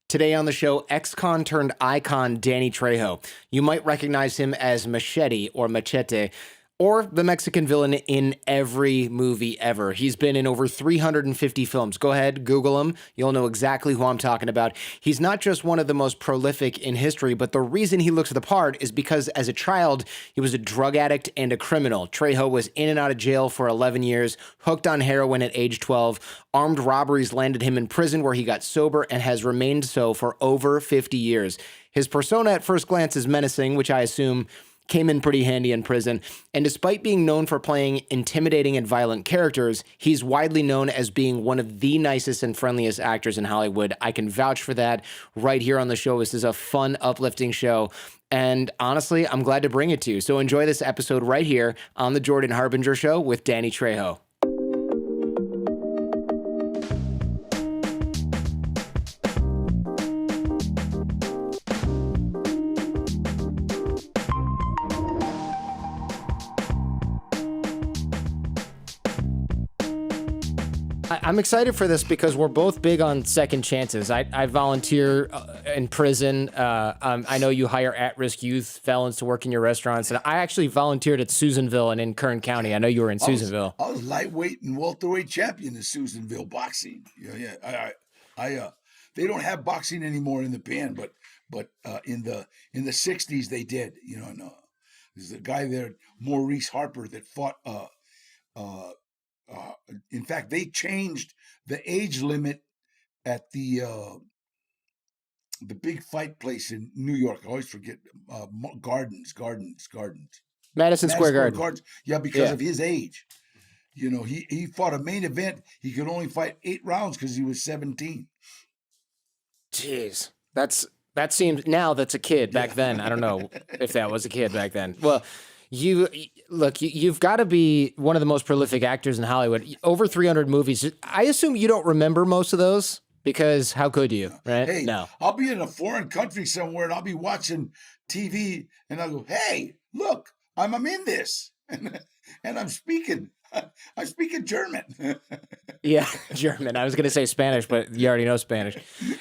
Today on the show, ex-con turned icon Danny Trejo. You might recognize him as Machete or Machete, or the Mexican villain in every movie ever. He's been in over 350 films. Go ahead, Google him. You'll know exactly who I'm talking about. He's not just one of the most prolific in history, but the reason he looks the part is because as a child, he was a drug addict and a criminal. Trejo was in and out of jail for 11 years, hooked on heroin at age 12. Armed robberies landed him in prison where he got sober and has remained so for over 50 years. His persona at first glance is menacing, which I assume came in pretty handy in prison. And despite being known for playing intimidating and violent characters, he's widely known as being one of the nicest and friendliest actors in Hollywood. I can vouch for that right here on the show. This is a fun, uplifting show. And honestly, I'm glad to bring it to you. So enjoy this episode right here on the Jordan Harbinger Show with Danny Trejo. I'm excited for this because we're both big on second chances. I volunteer in prison. I know you hire at-risk youth felons to work in your restaurants. And I actually volunteered at Susanville and in Kern County. I know you were in Susanville. I was lightweight and welterweight champion in Susanville boxing. They don't have boxing anymore in the pen, but in the 60s they did. There's a guy there, Maurice Harper, that fought. In fact, they changed the age limit at the big fight place in New York. I always forget Gardens. Madison Square Garden. Gardens. Yeah, because of his age. He fought a main event. He could only fight 8 rounds because he was 17. Jeez, that seems now that's a kid. Back then, I don't know if that was a kid back then. Well. You've got to be one of the most prolific actors in Hollywood. Over 300 movies. I assume you don't remember most of those because how could you, right? Hey, no. I'll be in a foreign country somewhere and I'll be watching TV and I'll go, hey, look, I'm in this. And I'm speaking. I'm speaking German. Yeah, German. I was going to say Spanish, but you already know Spanish.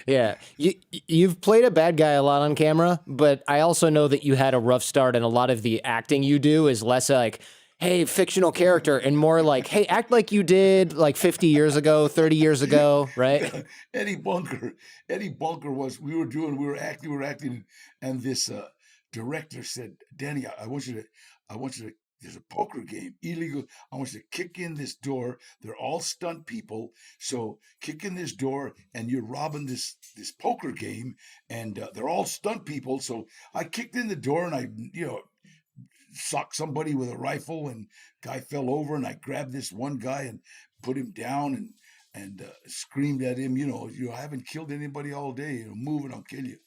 Yeah. You've played a bad guy a lot on camera, but I also know that you had a rough start and a lot of the acting you do is less like, hey, fictional character, and more like, hey, act like you did like 50 years ago, 30 years ago, right? Eddie Bunker was, we were acting, and this director said, Danny, I want you to, there's a poker game, illegal. I want you to kick in this door. They're all stunt people. So kick in this door and you're robbing this poker game and they're all stunt people. So I kicked in the door and I, socked somebody with a rifle and guy fell over and I grabbed this one guy and put him down and screamed at him, I haven't killed anybody all day. Move and I'll kill you.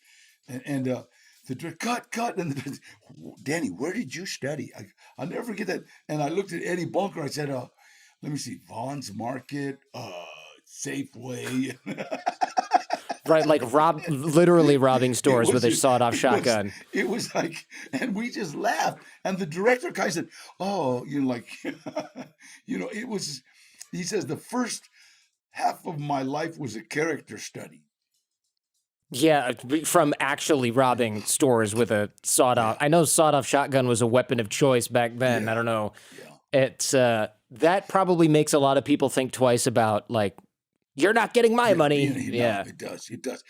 And the director, cut. And Danny, where did you study? I'll never forget that. And I looked at Eddie Bunker. I said, let me see, Vaughn's Market, Safeway. Right, like literally robbing stores with a sawed-off shotgun. It was like, and we just laughed. And the director kind of said, it was, he says, the first half of my life was a character study. Yeah, from actually robbing stores with a sawed-off. I know sawed-off shotgun was a weapon of choice back then. Yeah. I don't know. Yeah. It's that probably makes a lot of people think twice about like, you're not getting my money. Yeah, it does. It's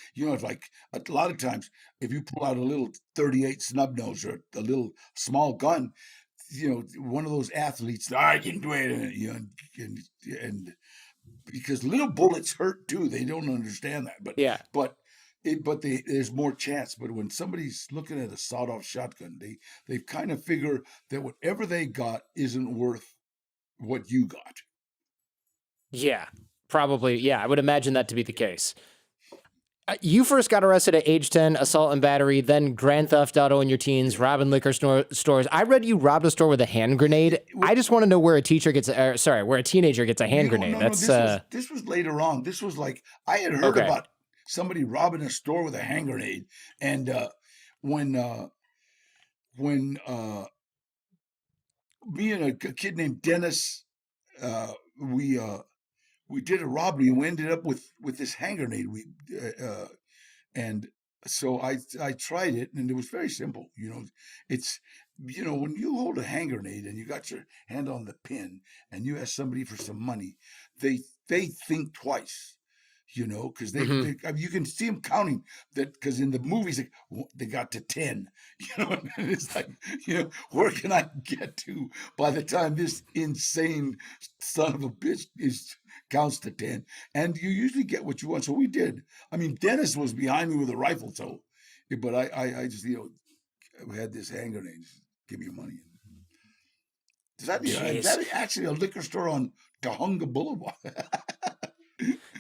like a lot of times if you pull out a little 38 snub nose or a little small gun, one of those athletes, I can do it, and because little bullets hurt too. They don't understand that, but there's more chance. But when somebody's looking at a sawed-off shotgun, they kind of figure that whatever they got isn't worth what you got. Yeah, probably. Yeah, I would imagine that to be the case. You first got arrested at age 10, assault and battery, then grand theft auto in your teens, robbing liquor stores. I read you robbed a store with a hand grenade. I just want to know where a teenager gets a hand grenade. No, this was later on. This was like, I had heard about somebody robbing a store with a hand grenade. And when me and a kid named Dennis, we did a robbery and we ended up with this hand grenade. And so I tried it, and it was very simple. It's when you hold a hand grenade and you got your hand on the pin, and you ask somebody for some money, they think twice. Because Hmm. I mean, you can see them counting that, because in the movies they got to 10. And it's like, where can I get to by the time this insane son of a bitch counts to 10? And you usually get what you want. So we did. I mean, Dennis was behind me with a rifle, so, but I just, we had this hand grenade. Just give me your money. Jeez. That actually a liquor store on Tahunga Boulevard.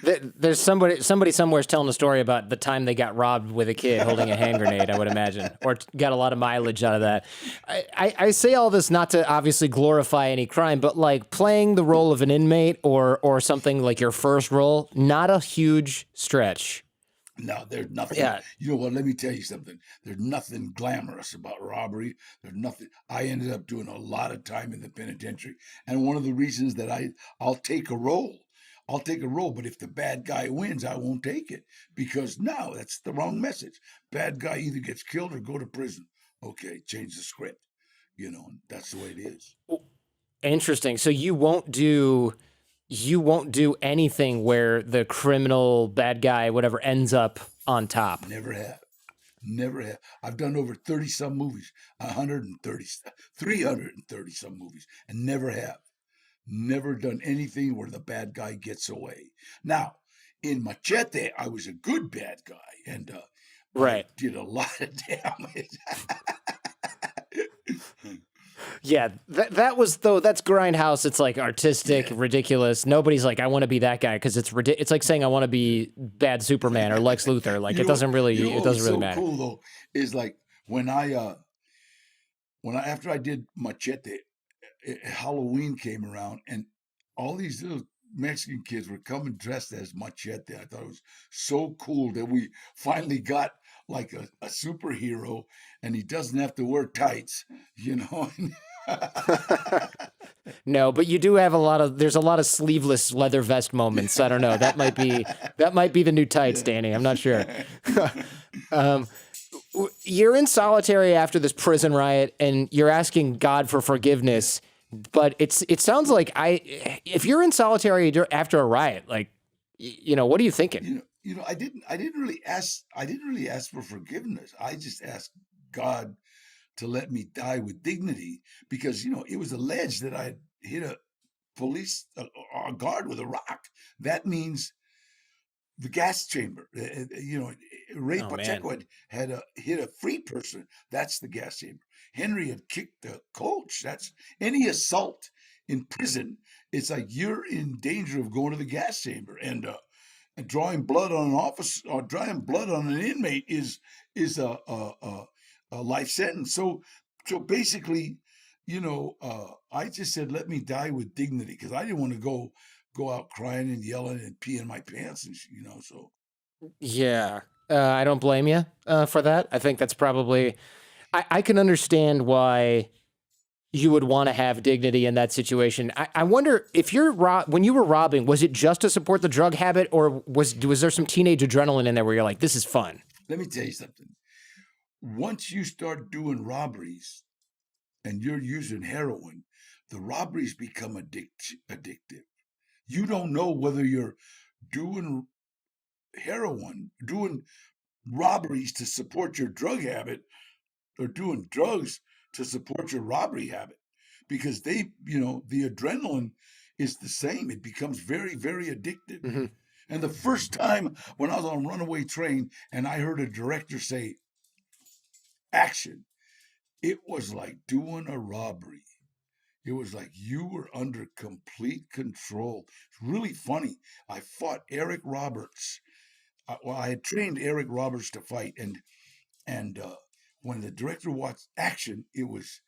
There's somebody somewhere's telling a story about the time they got robbed with a kid holding a hand grenade, I would imagine, or got a lot of mileage out of that. I say all this not to obviously glorify any crime, but like playing the role of an inmate or something like your first role, not a huge stretch. No, there's nothing. Yeah. You know what? Let me tell you something. There's nothing glamorous about robbery. There's nothing. I ended up doing a lot of time in the penitentiary, and one of the reasons that I'll take a role. I'll take a role, but if the bad guy wins, I won't take it, because no, that's the wrong message. Bad guy either gets killed or go to prison. Okay, change the script. And that's the way it is. Interesting. So you won't do anything where the criminal bad guy whatever ends up on top. Never have. Never have. I've done over 30 some movies, 130, 330 some movies, and never have. Never done anything where the bad guy gets away. Now, in Machete, I was a good bad guy, and I Right. did a lot of damage. Yeah, that's Grindhouse. It's like artistic, Yeah. ridiculous. Nobody's like, I want to be that guy because it's like saying I want to be bad Superman or Lex Luthor. Like You know, it what was doesn't really so matter. cool though is like when I after I did Machete, Halloween came around, and all these little Mexican kids were coming dressed as Machete. I thought it was so cool that we finally got like a superhero, and he doesn't have to wear tights, you know. No, but you do have there's a lot of sleeveless leather vest moments. I don't know. That might be the new tights, Yeah. Danny. I'm not sure. um, you're in solitary after this prison riot, and you're asking God for forgiveness. But it sounds like if you're in solitary after a riot, like what are you thinking? I didn't really ask for forgiveness. I just asked God to let me die with dignity, because it was alleged that I had hit a police a guard with a rock. That means the gas chamber. Ray Oh man. Pacheco had hit a free person. That's the gas chamber. Henry had kicked the coach. That's any assault in prison. It's like you're in danger of going to the gas chamber, and drawing blood on an officer or drawing blood on an inmate is a life sentence. So basically, I just said, let me die with dignity, because I didn't want to go out crying and yelling and peeing my pants, and so. Yeah. I don't blame you for that. I think that's probably. I can understand why you would want to have dignity in that situation. I wonder if when you were robbing, was it just to support the drug habit, or was there some teenage adrenaline in there where you're like, this is fun? Let me tell you something. Once you start doing robberies and you're using heroin, the robberies become addictive. You don't know whether you're doing doing robberies to support your drug habit, or doing drugs to support your robbery habit, because the adrenaline is the same. It becomes very, very addictive. Hmm. And the first time when I was on Runaway Train and I heard a director say action, it was like doing a robbery. It was like you were under complete control. It's really funny. I fought Eric Roberts. I had trained Eric Roberts to fight, and when the director watched action, it was,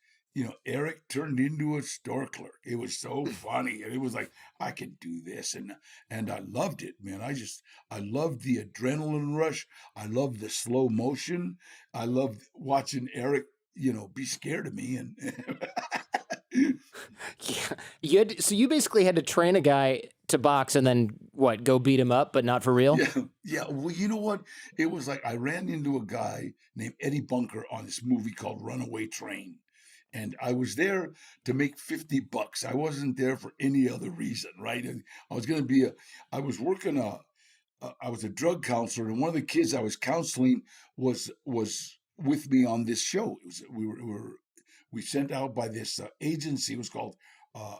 Eric turned into a store clerk. It was so funny, and it was like, I can do this, and I loved it, man. I loved the adrenaline rush. I loved the slow motion. I loved watching Eric, be scared of me, and Yeah. So you basically had to train a guy to box and then what, go beat him up, but not for real? Yeah, yeah. Well, you know what? It was like I ran into a guy named Eddie Bunker on this movie called Runaway Train. And I was there to make $50. I wasn't there for any other reason, right? And I was going to be I was working I was a drug counselor, and one of the kids I was counseling was with me on this show. It was we sent out by this agency. It was called uh,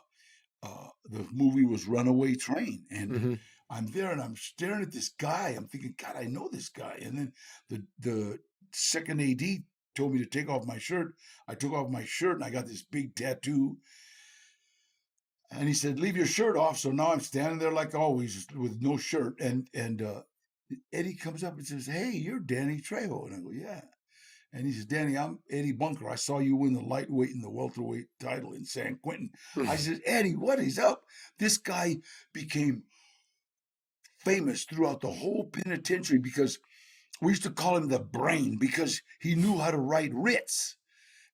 the movie was Runaway Train, and Hmm. I'm there and I'm staring at this guy. I'm thinking, God, I know this guy. And then the second AD told me to take off my shirt. I took off my shirt and I got this big tattoo. And he said, "Leave your shirt off." So now I'm standing there like always with no shirt. And Eddie comes up and says, "Hey, you're Danny Trejo." And I go, "Yeah." And he says, "Danny, I'm Eddie Bunker. I saw you win the lightweight and the welterweight title in San Quentin." I said, "Eddie, what is up?" This guy became famous throughout the whole penitentiary because we used to call him the brain because he knew how to write writs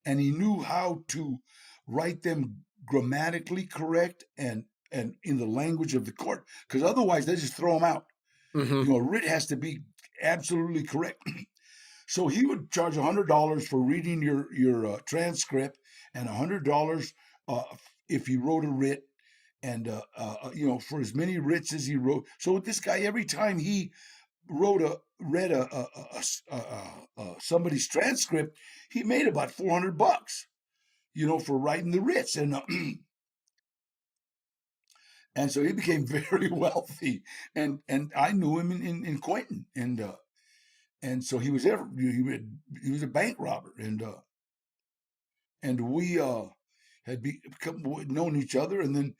and he knew how to write them grammatically correct and in the language of the court, because otherwise they just throw him out. Hmm. A writ has to be absolutely correct. So he would charge $100 for reading your transcript and $100 uh, if he wrote a writ, and for as many writs as he wrote. So this guy, every time he read somebody's transcript, he made about $400, for writing the writs, and so he became very wealthy, and I knew him in Quentin, and so he was ever he was a bank robber, and we had become known each other, and then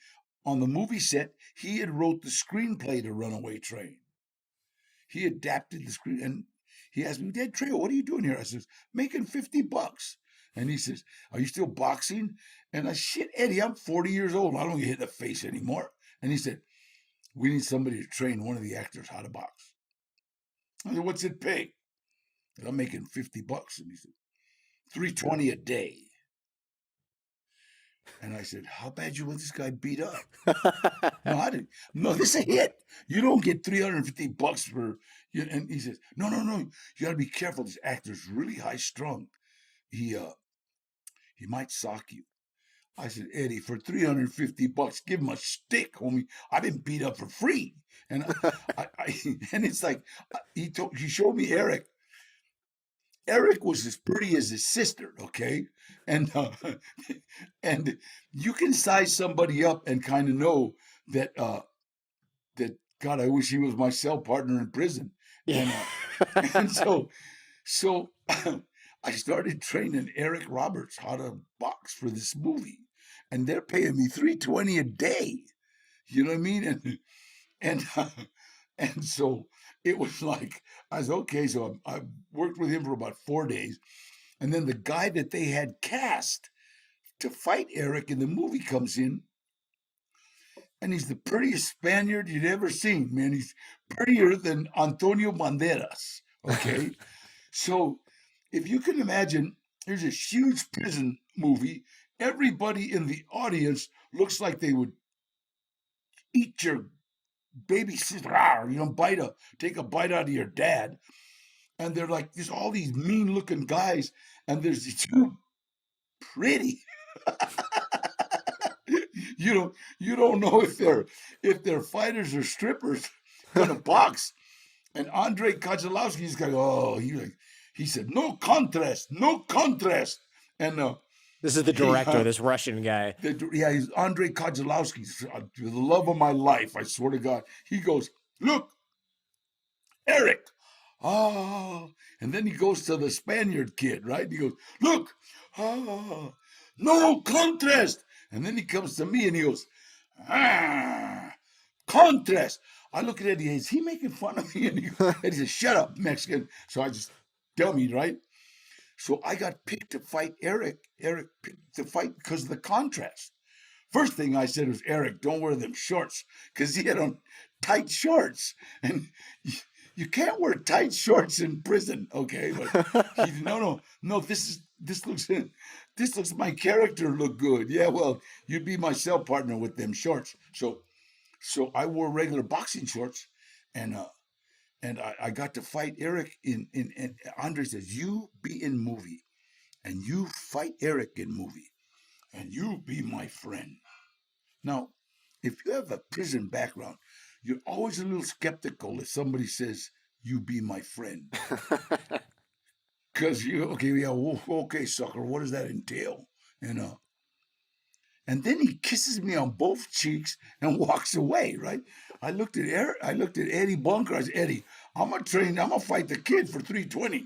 on the movie set he had wrote the screenplay to Runaway Train. He adapted the screen, and he asked me, "Dad Trejo, what are you doing here?" I says, "Making $50." And he says, "Are you still boxing?" And I shit, Eddie, I'm 40 years old. I don't get hit in the face anymore. And he said, "We need somebody to train one of the actors how to box." I said, "What's it pay?" I said, "I'm making $50." And he said, "$320 a day." And I said, "How bad you want this guy beat up?" No, I didn't. No, this is a hit. You don't get $350 for you. And he says, "No, no, no. You got to be careful. This actor's really high strung. He might sock you." I said, "Eddie, for $350, give him a stick, homie. I've been beat up for free." And and it's like he showed me Eric. Eric was as pretty as his sister, okay, and and you can size somebody up and kind of know that God, I wish he was my cell partner in prison, Yeah. and and so I started training Eric Roberts how to box for this movie, and they're paying me $320 a day. You know what I mean? And and so it was like I was okay. So I worked with him for about 4 days, and then the guy that they had cast to fight Eric in the movie comes in, and he's the prettiest Spaniard you'd ever seen. Man, he's prettier than Antonio Banderas. Okay, so if you can imagine, there's a huge prison movie. Everybody in the audience looks like they would eat your baby sister, take a bite out of your dad. And they're like, there's all these mean looking guys, and there's these two pretty. You don't know if they're fighters or strippers gonna box. And Andre Kozlowski's guy, he said, "No contrast, no contrast." And This is the he director, this Russian guy. yeah, he's Andre Kozlowski. For the love of my life, I swear to God, he goes, "Look, Eric." Ah, and then he goes to the Spaniard kid, right? He goes, "Look, no contrast." And then he comes to me and he goes, contrast. I look at Eddie, is he making fun of me? And he says, "Shut up, Mexican." So I just dummy, right? So I got picked to fight Eric. Eric picked to fight because of the contrast. First thing I said was, "Eric, don't wear them shorts," because he had on tight shorts. And you can't wear tight shorts in prison, okay? But he said, "No, no, no, this looks this looks my character look good. Yeah, well, you'd be my cell partner with them shorts. So I wore regular boxing shorts, and I got to fight Eric in and Andre says, you be in movie, and you fight Eric in movie, and you be my friend. Now, if you have a prison background, you're always a little skeptical if somebody says, you be my friend. Because okay, yeah, okay, sucker, what does that entail? And and then he kisses me on both cheeks and walks away, right? I looked at Eddie Bunker. I said, Eddie, I'm gonna fight the kid for 320.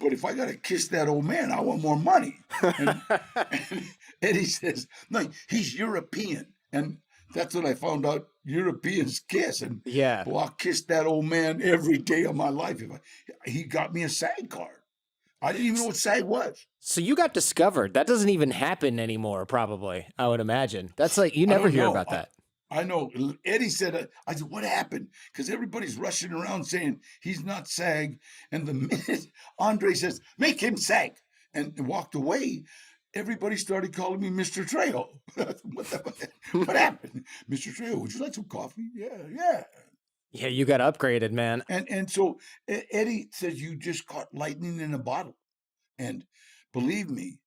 But if I gotta kiss that old man, I want more money. And, and Eddie says, no, he's European. And that's what I found out. Europeans kiss. And Yeah. well, I'll kiss that old man every day of my life. He got me a SAG card. I didn't even know what SAG was. So you got discovered. That doesn't even happen anymore, probably, I would imagine. That's like, you never hear about that. I know. Eddie said, I said, what happened? Because everybody's rushing around saying he's not SAG. And the minute Andre says, make him SAG, and walked away, everybody started calling me Mr. Trejo. What happened? Mr. Trejo, would you like some coffee? Yeah. Yeah, you got upgraded, man. And so Eddie says, you just caught lightning in a bottle. And believe me,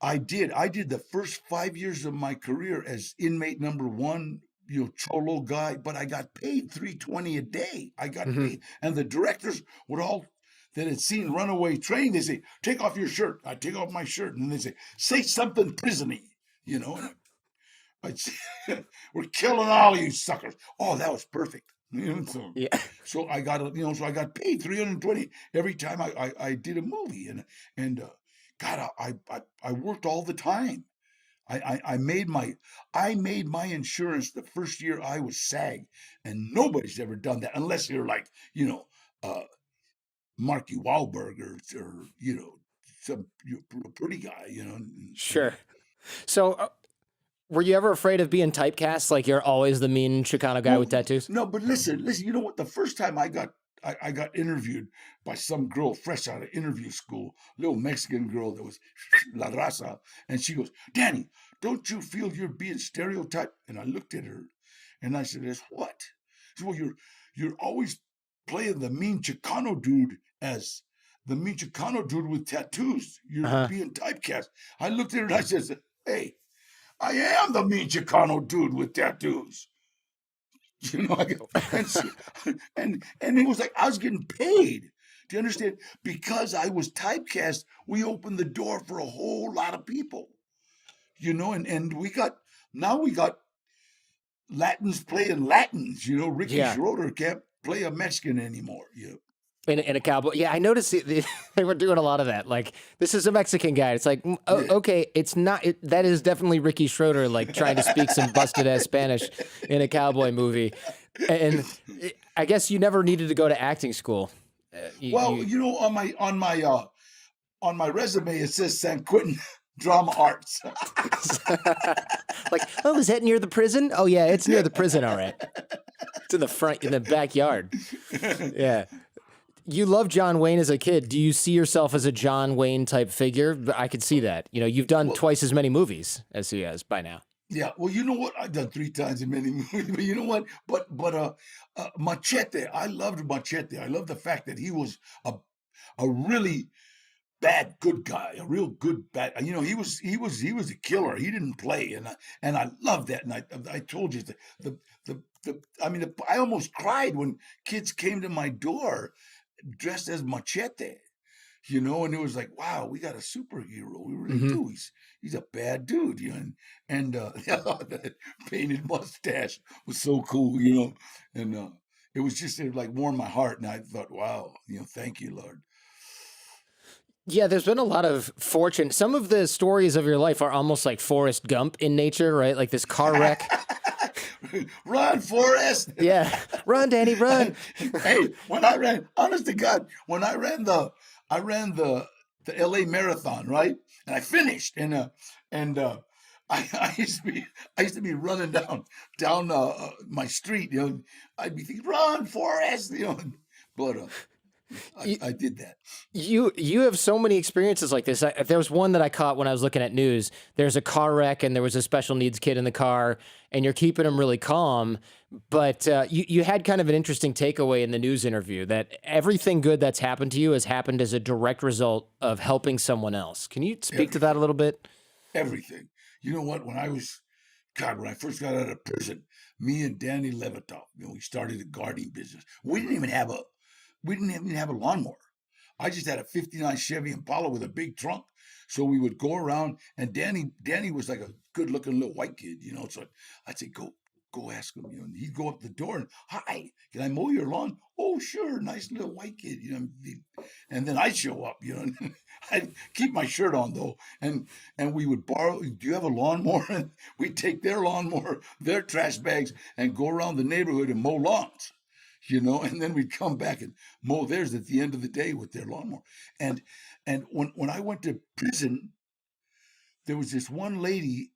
I did. I did the first 5 years of my career as inmate number one, cholo guy, but I got paid $320 a day. I got paid. And the directors would all that had seen Runaway Train, they say, take off your shirt. I take off my shirt. And they say something prison-y, And I'd say, we're killing all you suckers. Oh, that was perfect. So I got I got paid $320 every time I did a movie, and God, I worked all the time. I made my insurance the first year I was SAG, and nobody's ever done that unless you're like Marky Wahlberg or some pretty guy, Sure. So. Were you ever afraid of being typecast? Like you're always the mean Chicano guy with tattoos? No, but listen, you know what? The first time I got interviewed by some girl fresh out of interview school, little Mexican girl that was La Raza, and she goes, Danny, don't you feel you're being stereotyped? And I looked at her and I said, as what? She said, well, you're always playing the mean Chicano dude as the mean Chicano dude with tattoos. You're being typecast. I looked at her and I said, hey, I am the mean Chicano dude with tattoos. And it was like I was getting paid. Do you understand? Because I was typecast, we opened the door for a whole lot of people. And we got Latins playing Latins. Ricky Schroeder can't play a Mexican anymore. In a cowboy. Yeah, I noticed they were doing a lot of that. Like, this is a Mexican guy. It's like, okay, it's not, that is definitely Ricky Schroeder, like trying to speak some busted ass Spanish in a cowboy movie. And I guess you never needed to go to acting school. On my resume, it says San Quentin Drama Arts. Like, oh, is that near the prison? Oh yeah, it's near the prison. All right. It's in the front, in the backyard. Yeah. You loved John Wayne as a kid. Do you see yourself as a John Wayne type figure? I could see that. You've done twice as many movies as he has by now. Yeah. Well, you know what? I've done 3 times as many movies, but you know what? But Machete, I loved Machete. I love the fact that he was a really bad good guy, a real good bad. He was a killer. He didn't play, and I love that. And I told you I almost cried when kids came to my door dressed as Machete, and it was like, wow, we got a superhero. We really do. He's a bad dude, and that painted mustache was so cool, and it was just like warmed my heart, and I thought, wow, thank you, Lord. Yeah, there's been a lot of fortune. Some of the stories of your life are almost like Forrest Gump in nature, right? Like this car wreck. Run, Forrest. Yeah. Run, Danny, run. Hey, honest to God, when I ran the LA marathon, right? And I finished, and I used to be running down my street, I'd be thinking, run, Forrest, but I did that. You have so many experiences like this. There was one that I caught when I was looking at news. There's a car wreck and there was a special needs kid in the car, and you're keeping him really calm. But you had kind of an interesting takeaway in the news interview that everything good that's happened to you has happened as a direct result of helping someone else. Can you speak to that a little bit? Everything. You know what? When I first got out of prison, me and Danny Levitov, we started a gardening business. We didn't even have a lawnmower. I just had a '59 Chevy Impala with a big trunk. So we would go around, and Danny was like a good looking little white kid, So I'd say, go ask him, and he'd go up the door and, hi, can I mow your lawn? Oh, sure, nice little white kid, And then I'd show up, and I'd keep my shirt on though, and we would borrow. Do you have a lawnmower? And we'd take their lawnmower, their trash bags, and go around the neighborhood and mow lawns. And then we'd come back and mow theirs at the end of the day with their lawnmower. And when I went to prison, there was this one lady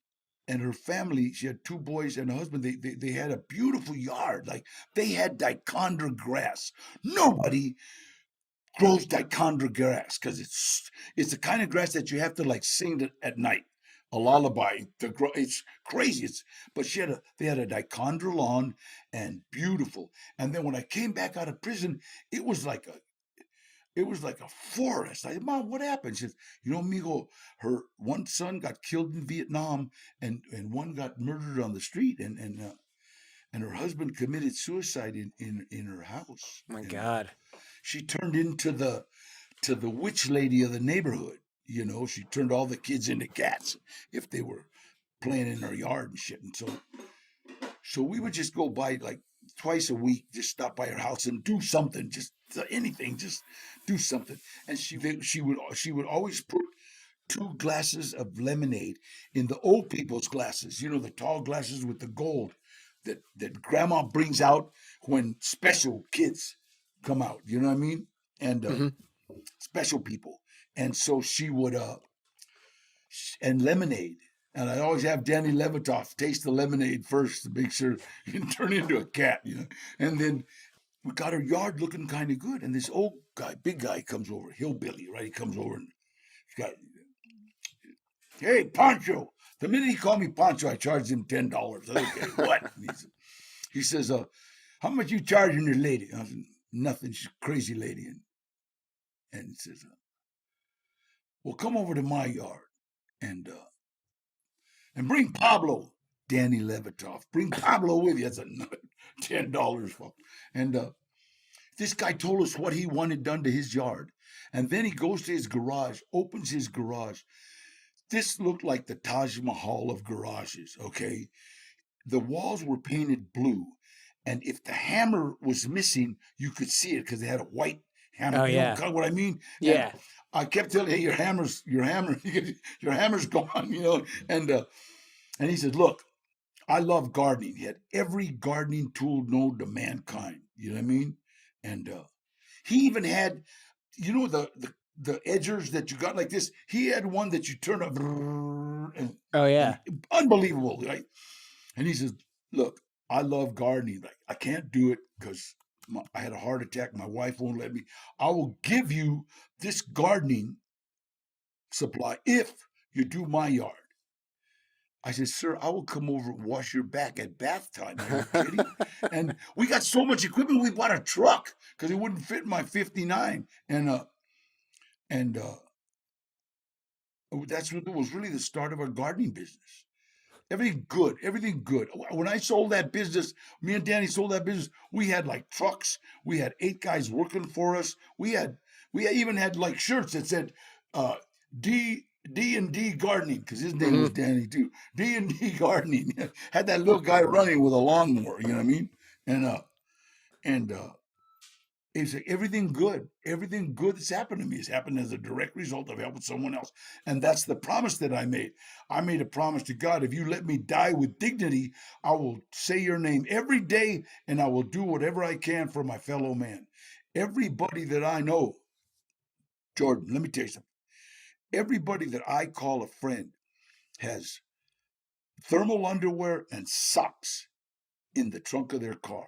and her family. She had two boys and a husband. They had a beautiful yard. Like, they had dichondra grass. Nobody grows dichondra grass because it's the kind of grass that you have to like sing at night. A lullaby. It's crazy. But they had a dichondra lawn, and beautiful. And then when I came back out of prison, it was like a forest. I said, Mom, what happened? She said, mijo, her one son got killed in Vietnam, and one got murdered on the street, and her husband committed suicide in her house. Oh my God. She turned into the witch lady of the neighborhood. She turned all the kids into cats if they were playing in her yard and shit. And so we would just go by like twice a week, just stop by her house and do something, just anything, just do something. And she would always put 2 glasses of lemonade in the old people's glasses, the tall glasses with the gold that grandma brings out when special kids come out. You know what I mean? And special people. And so she would, and lemonade. And I always have Danny Levitov taste the lemonade first to make sure you can turn into a cat, And then we got her yard looking kind of good. And this old guy, big guy, comes over, hillbilly, right? He comes over and he's got, hey, Pancho. The minute he called me Pancho, I charged him $10. I said, okay, what? He says, how much you charging your lady? I said, nothing. She's a crazy lady. And he says, well, come over to my yard and bring Pablo, Danny Levitov. Bring Pablo with you. That's another $10. And this guy told us what he wanted done to his yard. And then he goes to his garage, opens his garage. This looked like the Taj Mahal of garages, okay? The walls were painted blue. And if the hammer was missing, you could see it because they had a white hammer. Oh, you yeah. know what I mean? Yeah. And I kept telling him, hey, your hammer's gone, And he said, look, I love gardening. He had every gardening tool known to mankind. You know what I mean? And he even had, the edgers that you got like this. He had one that you turn up. And, Oh yeah. and unbelievable, right? And he says, look, I love gardening. Like, I can't do it because I had a heart attack. My wife won't let me. I will give you this gardening supply if you do my yard. I said, sir, I will come over and wash your back at bath time. Are you kidding? And we got so much equipment, we bought a truck because it wouldn't fit in my '59. And that's what was really the start of our gardening business. Everything good. When I sold that business, me and Danny sold that business, we had like trucks. We had 8 guys working for us. We even had like shirts that said D&D gardening, because his name was Danny too. D&D gardening. Had that little guy running with a lawnmower, you know what I mean? And it's like everything good that's happened to me has happened as a direct result of helping someone else. And that's the promise that I made. I made a promise to God, if you let me die with dignity, I will say your name every day and I will do whatever I can for my fellow man. Everybody that I know, Jordan, let me tell you something. Everybody that I call a friend has thermal underwear and socks in the trunk of their car.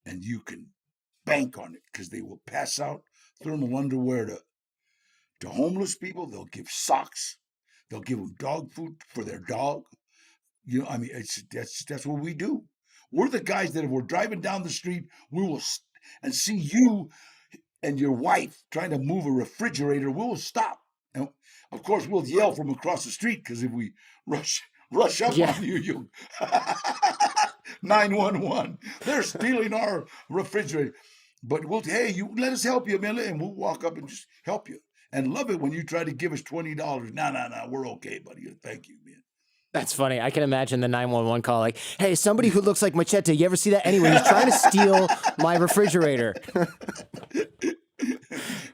And you can bank on it because they will pass out thermal underwear to homeless people. They'll give socks. They'll give them dog food for their dog. I mean, that's what we do. We're the guys that if we're driving down the street, we will and see you and your wife trying to move a refrigerator, we will stop. And of course, we'll yell from across the street because if we rush up on you, you'll 911. They're stealing our refrigerator. But hey, you let us help you, man, and we'll walk up and just help you. And love it when you try to give us $20. No, we're okay, buddy. Thank you, man. That's funny. I can imagine the 911 call like, hey, somebody who looks like Machete. You ever see that? Anyway, he's trying to steal my refrigerator.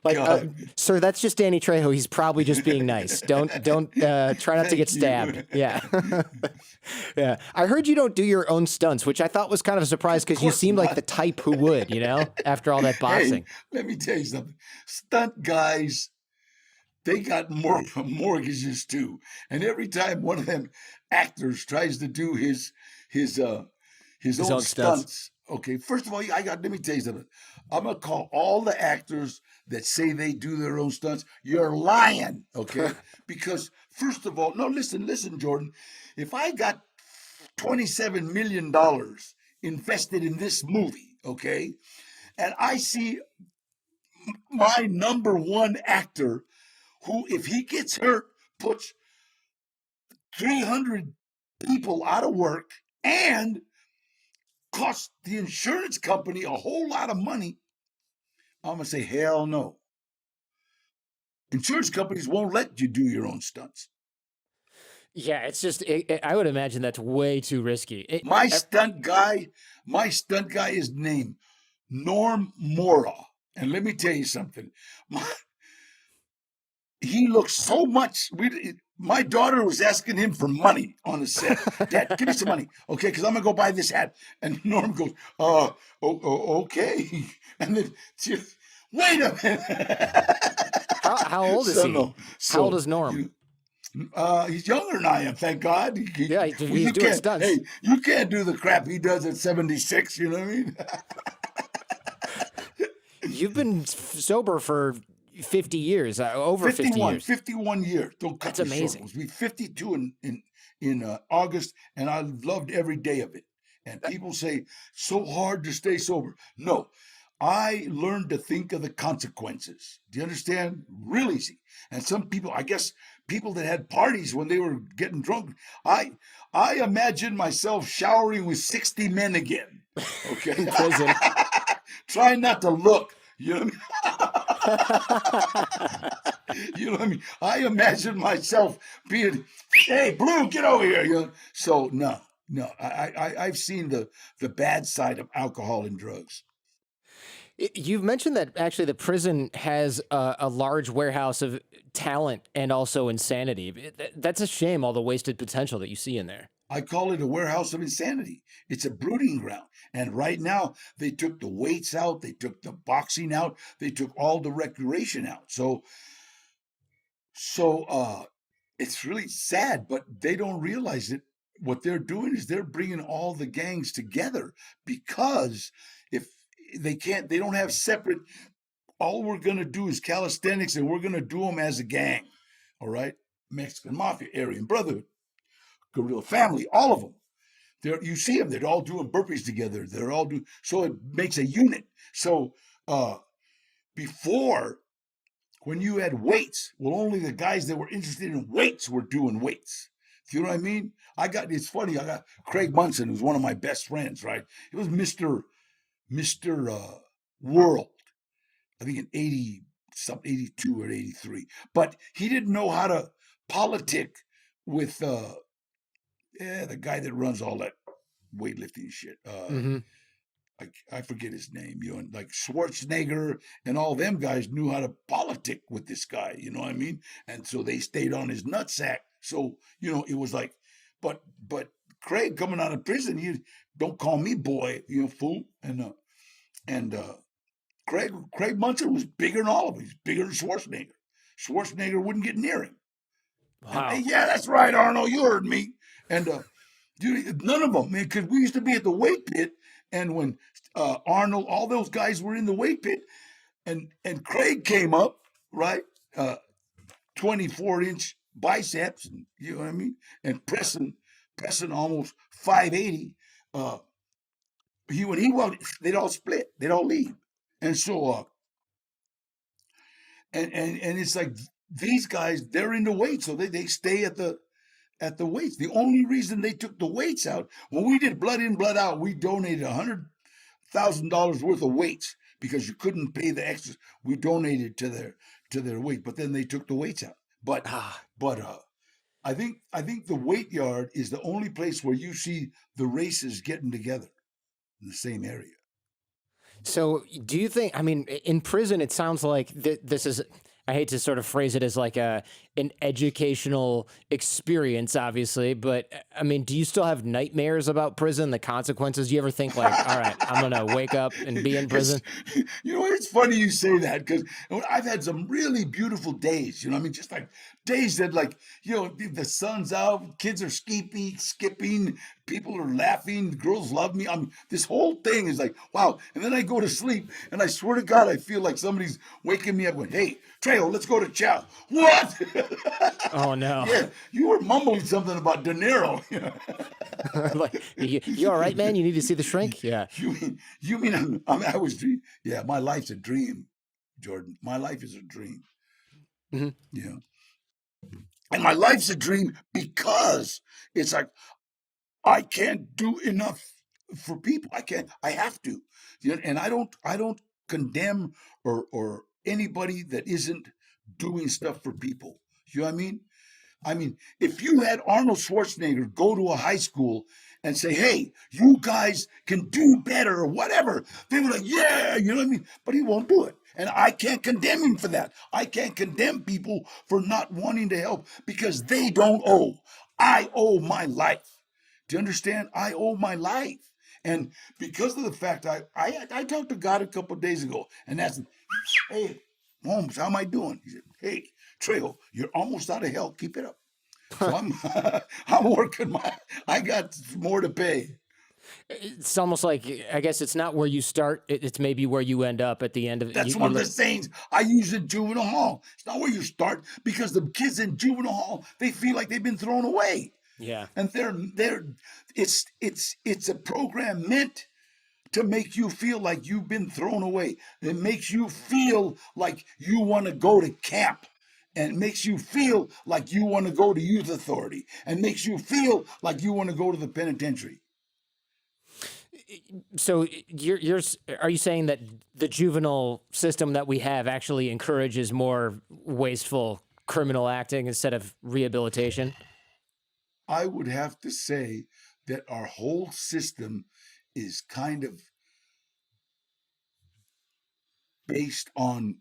Like, sir, that's just Danny Trejo. He's probably just being nice. Don't try not to get stabbed. Yeah. Yeah. I heard you don't do your own stunts, which I thought was kind of a surprise because you seem like the type who would, after all that boxing. Hey, let me tell you something. Stunt guys, they got mortgages too. And every time one of them actors tries to do his own stunts. Okay, first of all, let me tell you something. I'm going to call all the actors that say they do their own stunts. You're lying, okay? Because first of all, no, listen, Jordan. If I got $27 million invested in this movie, okay, and I see my number one actor who, if he gets hurt, puts 300 people out of work and costs the insurance company a whole lot of money, I'm going to say, hell no. Insurance companies won't let you do your own stunts. Yeah, it's just, I would imagine that's way too risky. My stunt guy is named Norm Mora. And let me tell you something. He looks so much. My daughter was asking him for money on the set. Dad, give me some money, okay? Because I'm gonna go buy this hat. And Norm goes, okay. And then wait a minute. How old is he? How old is Norm? He's younger than I am, thank God. He's doing stunts. Hey, you can't do the crap he does at 76. You know what I mean? You've been sober for 50 years, over 50 years. 51 years. Don't cut. That's amazing. Short. It was 52 in August, and I loved every day of it. And people say, so hard to stay sober. No, I learned to think of the consequences. Do you understand? Real easy. And some people, I guess, people that had parties when they were getting drunk, I imagine myself showering with 60 men again. Okay. In prison. Trying not to look. You know what I mean? You know what I mean? I imagine myself being, hey, Blue, get over here. You know? So no. I've seen the bad side of alcohol and drugs. You've mentioned that actually the prison has a large warehouse of talent and also insanity. That's a shame, all the wasted potential that you see in there. I call it a warehouse of insanity. It's a brooding ground. And right now, they took the weights out. They took the boxing out. They took all the recreation out. So it's really sad, but they don't realize it. What they're doing is they're bringing all the gangs together because if they don't have separate, all we're going to do is calisthenics and we're going to do them as a gang. All right? Mexican Mafia, Aryan Brotherhood, Guerrilla Family, all of them. You see them, they're all doing burpees together. So it makes a unit. So before, when you had weights, only the guys that were interested in weights were doing weights. Do you know what I mean? It's funny, I got Craig Munson, who's one of my best friends, right? He was Mr. World, I think in 82 or 83. But he didn't know how to politic with the guy that runs all that weightlifting shit. I forget his name, like Schwarzenegger and all them guys knew how to politic with this guy, you know what I mean? And so they stayed on his nutsack. So, it was like, but Craig coming out of prison, you don't call me boy, fool. And Craig Munson was bigger than all of them. He's bigger than Schwarzenegger. Schwarzenegger wouldn't get near him. Wow. And, yeah, that's right, Arnold. You heard me. And dude, none of them, man, because we used to be at the weight pit, And when Arnold, all those guys were in the weight pit, and Craig came up, right? 24-inch biceps, you know what I mean? And pressing almost 580. When he walked, they'd all split, they'd all leave. And so and it's like these guys, they're in the weight, so they stay at the weights. The only reason they took the weights out, when we did blood in, blood out, we donated $100,000 worth of weights because you couldn't pay the extras. We donated to their weight, but then they took the weights out. But I think the weight yard is the only place where you see the races getting together in the same area. So, do you think? I mean, in prison, it sounds like this is. I hate to sort of phrase it as like an educational experience, obviously, but I mean, do you still have nightmares about prison, the consequences? Do you ever think like, all right, I'm gonna wake up and be in prison? You know, it's funny you say that because I've had some really beautiful days. You know, I mean, just like days that, like, you know, the sun's out, kids are skipping, people are laughing, girls love me. This whole thing is like, wow. And then I go to sleep, and I swear to God, I feel like somebody's waking me up going, "Hey, Trejo, let's go to chow." What? Oh no! Yeah, you were mumbling something about De Niro. Like, you all right, man? You need to see the shrink? Yeah. You mean I was dream? Yeah, my life's a dream, Jordan. My life is a dream. Mm-hmm. Yeah, and my life's a dream because it's like I can't do enough for people. I can't. I have to. You know, and I don't condemn or anybody that isn't doing stuff for people. You know what I mean? I mean, if you had Arnold Schwarzenegger go to a high school and say, "Hey, you guys can do better," or whatever, they were like, "Yeah," you know what I mean? But he won't do it. And I can't condemn him for that. I can't condemn people for not wanting to help because they don't owe. I owe my life. Do you understand? I owe my life. And because of the fact I talked to God a couple of days ago and asked him, "Hey, Holmes, how am I doing?" He said, "Hey, Trejo, you're almost out of hell. Keep it up." So I'm working I got more to pay. It's almost like, I guess it's not where you start. It's maybe where you end up at the end of it. That's one of the sayings I use in juvenile hall. It's not where you start because the kids in juvenile hall, they feel like they've been thrown away. Yeah. And it's a program meant to make you feel like you've been thrown away. It makes you feel like you want to go to camp, and it makes you feel like you want to go to youth authority, and makes you feel like you want to go to the penitentiary. So are you saying that the juvenile system that we have actually encourages more wasteful criminal acting instead of rehabilitation? I would have to say that our whole system is kind of based on,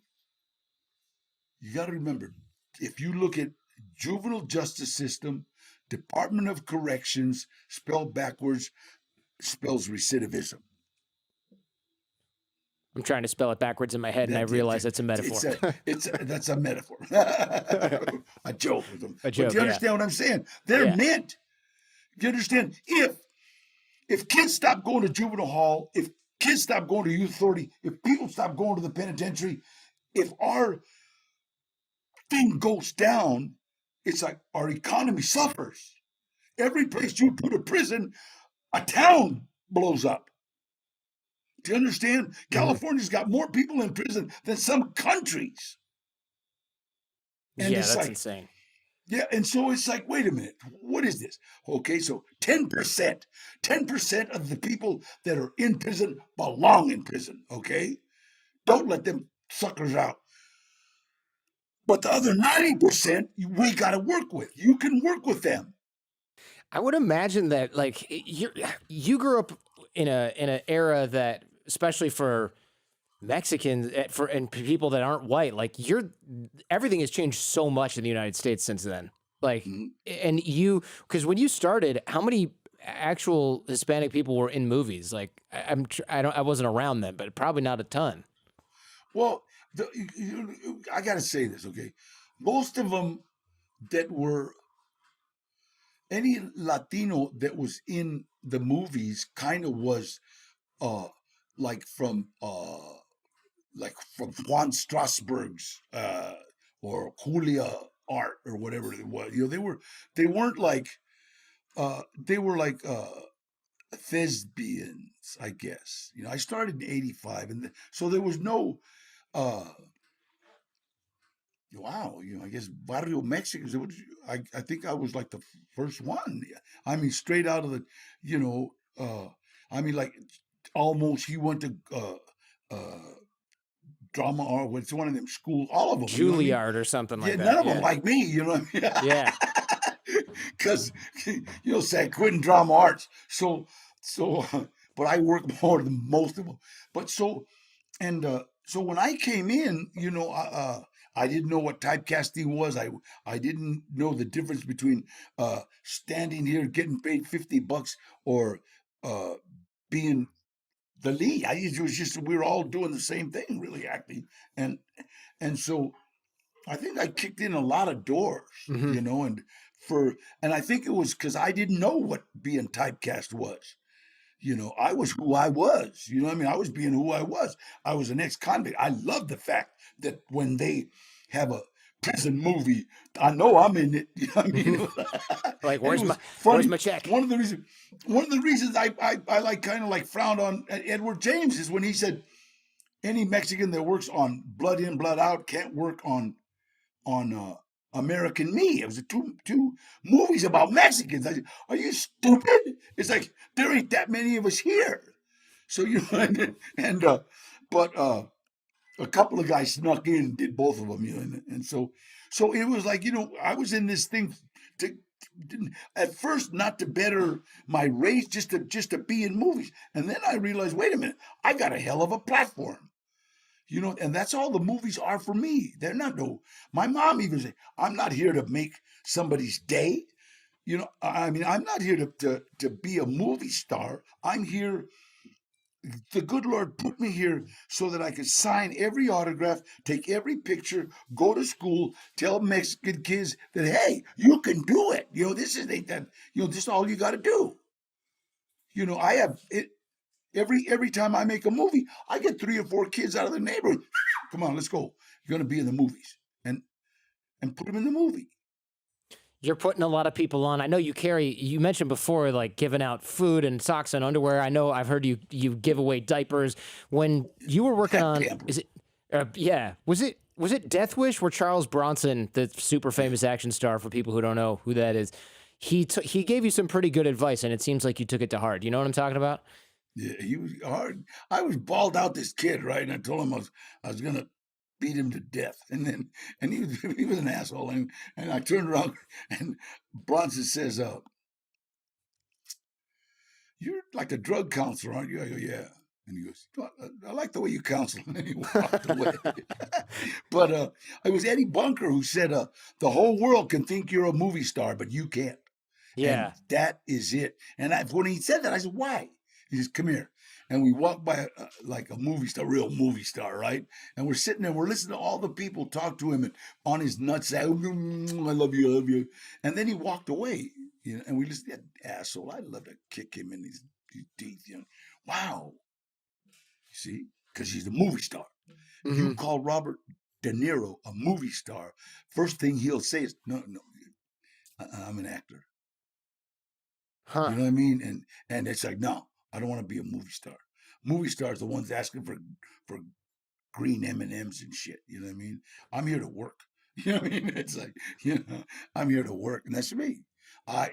you got to remember, if you look at juvenile justice system, Department of Corrections, spelled backwards, spells recidivism. I'm trying to spell it backwards in my head, and I realize it's a metaphor. That's a metaphor. A joke with them. A joke, but do you understand what I'm saying? They're meant. Do you understand? If kids stop going to juvenile hall, if kids stop going to youth authority, if people stop going to the penitentiary, if our thing goes down, it's like our economy suffers. Every place you put a prison, a town blows up. Do you understand? Mm-hmm. California's got more people in prison than some countries. And yeah, that's like, insane. Yeah, and so it's like, wait a minute, what is this? Okay, so 10% of the people that are in prison belong in prison, okay? Don't let them suckers out. But the other 90%, we got to work with. You can work with them. I would imagine that, like, you grew up in an era that, especially for Mexicans, and people that aren't white, like, everything has changed so much in the United States since then. Like, mm-hmm. And because when you started, how many actual Hispanic people were in movies? Like, I wasn't around then, but probably not a ton. Well, I got to say this, okay? Most of them that were, any Latino that was in the movies kind of was uh, like from Juan Strasberg's or Julia art or whatever it was. They weren't like they were like thespians, I guess. I started in '85, and so there was no uh wow, I guess Barrio Mexicans. I think I was like the first one. I mean, straight out of the, you know, I mean, like almost he went to drama or it's one of them schools, all of them. You know what I mean? Juilliard or something Yeah, like none that. of them Yeah. like me. You know what Yeah. I mean? Because San Quentin Drama Arts. So, but I work more than most of them. But so when I came in, I didn't know what typecasting was. I didn't know the difference between standing here getting paid $50 or uh, being the lead. It was just we were all doing the same thing, really acting, and and so I think I kicked in a lot of doors, Hmm. and and I think it was because I didn't know what being typecast was. I was who I was. You know what I mean? I was being who I was. I was an ex-convict. I love the fact that when they have a prison movie, I know I'm in it. You know what I Hmm. mean? Like, And it where's was where's funny. my check? One of the reasons I like kind of like frowned on Edward James is when he said any Mexican that works on Blood In, Blood Out can't work on American Me. It was two movies about Mexicans. I said, are you stupid? It's like there ain't that many of us here. So and but a couple of guys snuck in and did both of them, and so it was like I was in this thing to at first not to better my race, just to be in movies, and then I realized, wait a minute, I got a hell of a platform. And that's all the movies are for me. They're not no. My mom even said, "I'm not here to make somebody's day." I mean, I'm not here to be a movie star. I'm here. The good Lord put me here so that I could sign every autograph, take every picture, go to school, tell Mexican kids that hey, you can do it. This is ain't that. This is all you got to do. I have it. Every time I make a movie, I get 3 or 4 kids out of the neighborhood. Come on, let's go. You're gonna be in the movies, and put them in the movie. You're putting a lot of people on. I know you mentioned before, like giving out food and socks and underwear. I know I've heard you give away diapers. When you were working That on, pamper. is it, yeah, was it Death Wish where Charles Bronson, the super Yeah, famous action star for people who don't know who that is, he gave you some pretty good advice and it seems like you took it to heart. You know what I'm talking about? yeah. He was hard. I was balled out this kid, right? And I told him I was gonna beat him to death, and he was an asshole, and I turned around and Bronson says, "You're like a drug counselor, aren't you?" I go, "Yeah." And he goes, I like the way you counsel. And he walked away. But it was Eddie Bunker who said, the whole world can think you're a movie star, but you can't. And Yeah. that is it. And when he said that, I said, why? He says, come here. And we walked by like a movie star, real movie star, right? And we're sitting there, we're listening to all the people talk to him and on his nuts, say, I love you, I love you. And then he walked away, and we listened to that asshole. I'd love to kick him in his teeth, Wow. You see? Because he's a movie star. You Hmm. call Robert De Niro a movie star, first thing he'll say is, no, no, I'm an actor. You Huh. know what I mean? And it's like, no, I don't want to be a movie star. Movie stars are the ones asking for green M&Ms and shit. You know what I mean? I'm here to work. You know what I mean? It's like, I'm here to work, and that's me. I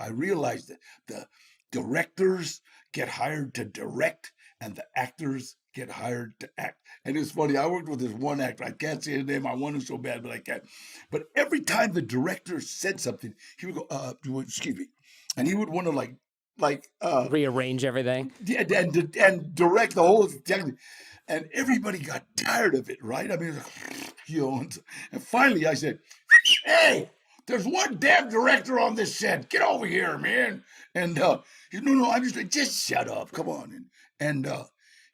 realized that the directors get hired to direct, and the actors get hired to act. And it's funny. I worked with this one actor. I can't say his name. I want him so bad, but I can't. But every time the director said something, he would go, "Excuse me," and he would want to like Rearrange everything. and direct the whole thing. And everybody got tired of it, right? I mean, it was like, and finally I said, hey, there's one damn director on this set. Get over here, man. And he said, no, I'm just shut up. Come on. And